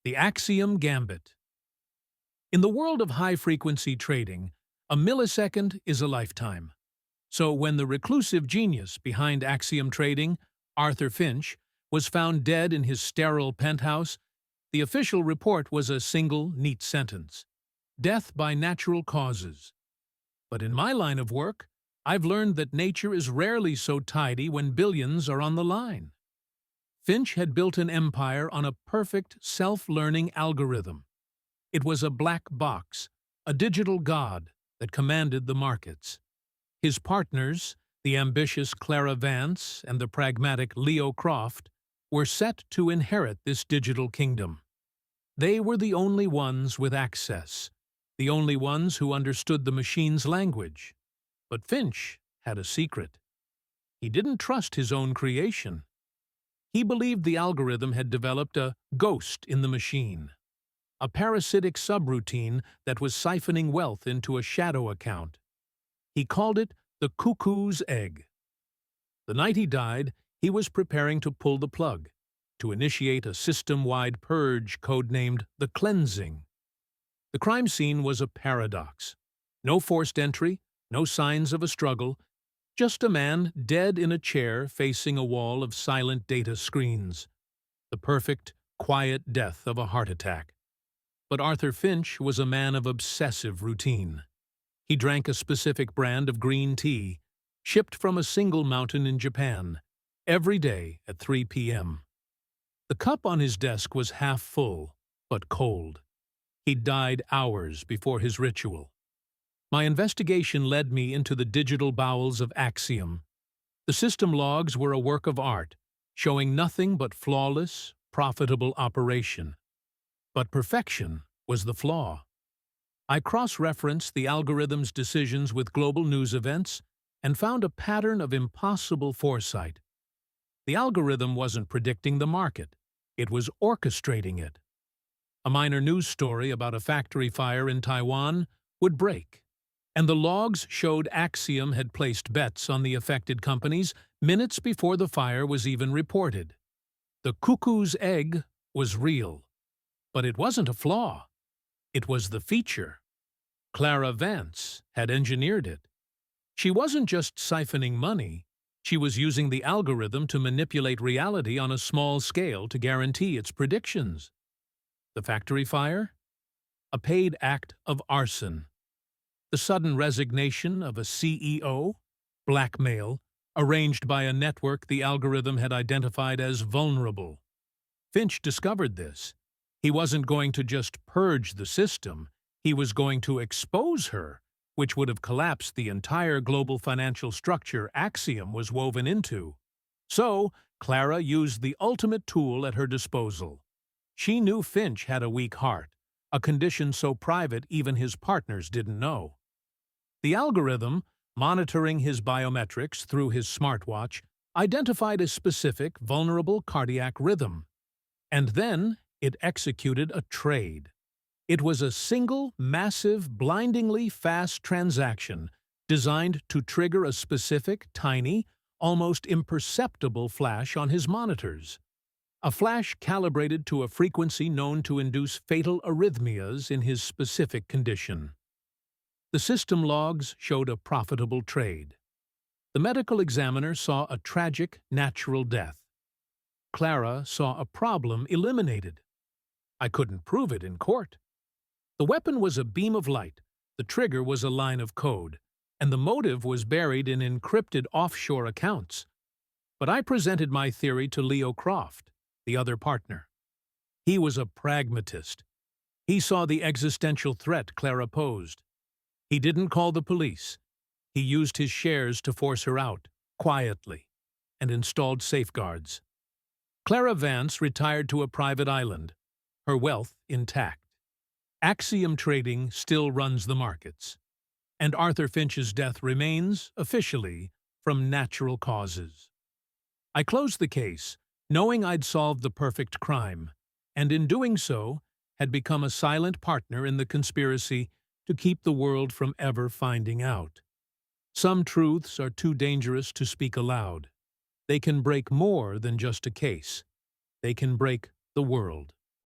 The Axiom Gambit. In the world of high-frequency trading, a millisecond is a lifetime. So when the reclusive genius behind Axiom Trading, Arthur Finch, was found dead in his sterile penthouse, the official report was a single, neat sentence: death by natural causes. But in my line of work, I've learned that nature is rarely so tidy when billions are on the line. Finch had built an empire on a perfect, self-learning algorithm. It was a black box, a digital god that commanded the markets. His partners, the ambitious Clara Vance and the pragmatic Leo Croft, were set to inherit this digital kingdom. They were the only ones with access, the only ones who understood the machine's language. But Finch had a secret. He didn't trust his own creation. He believed the algorithm had developed a ghost in the machine, a parasitic subroutine that was siphoning wealth into a shadow account. He called it the Cuckoo's egg. The night he died, he was preparing to pull the plug, to initiate a system-wide purge codenamed the Cleansing. The crime scene was a paradox. No forced entry, no signs of a struggle, just a man dead in a chair facing a wall of silent data screens. The perfect, quiet death of a heart attack. But Arthur Finch was a man of obsessive routine. He drank a specific brand of green tea, shipped from a single mountain in Japan, every day at 3 p.m. The cup on his desk was half full, but cold. He died hours before his ritual. My investigation led me into the digital bowels of Axiom. The system logs were a work of art, showing nothing but flawless, profitable operation. But perfection was the flaw. I cross-referenced the algorithm's decisions with global news events and found a pattern of impossible foresight. The algorithm wasn't predicting the market, it was orchestrating it. A minor news story about a factory fire in Taiwan would break, and the logs showed Axiom had placed bets on the affected companies minutes before the fire was even reported. The Cuckoo's egg was real, but it wasn't a flaw. It was the feature. Clara Vance had engineered it. She wasn't just siphoning money, she was using the algorithm to manipulate reality on a small scale to guarantee its predictions. The factory fire? A paid act of arson. The sudden resignation of a CEO? Blackmail, arranged by a network the algorithm had identified as vulnerable. Finch discovered this. He wasn't going to just purge the system, he was going to expose her, which would have collapsed the entire global financial structure Axiom was woven into. So, Clara used the ultimate tool at her disposal. She knew Finch had a weak heart, a condition so private even his partners didn't know. The algorithm, monitoring his biometrics through his smartwatch, identified a specific, vulnerable cardiac rhythm. And then it executed a trade. It was a single, massive, blindingly fast transaction designed to trigger a specific, tiny, almost imperceptible flash on his monitors. A flash calibrated to a frequency known to induce fatal arrhythmias in his specific condition. The system logs showed a profitable trade. The medical examiner saw a tragic, natural death. Clara saw a problem eliminated. I couldn't prove it in court. The weapon was a beam of light, the trigger was a line of code, and the motive was buried in encrypted offshore accounts. But I presented my theory to Leo Croft, the other partner. He was a pragmatist. He saw the existential threat Clara posed. He didn't call the police. He used his shares to force her out, quietly, and installed safeguards. Clara Vance retired to a private island, her wealth intact. Axiom Trading still runs the markets, and Arthur Finch's death remains, officially, from natural causes. I closed the case, knowing I'd solved the perfect crime, and in doing so, had become a silent partner in the conspiracy to keep the world from ever finding out. Some truths are too dangerous to speak aloud. They can break more than just a case. They can break the world.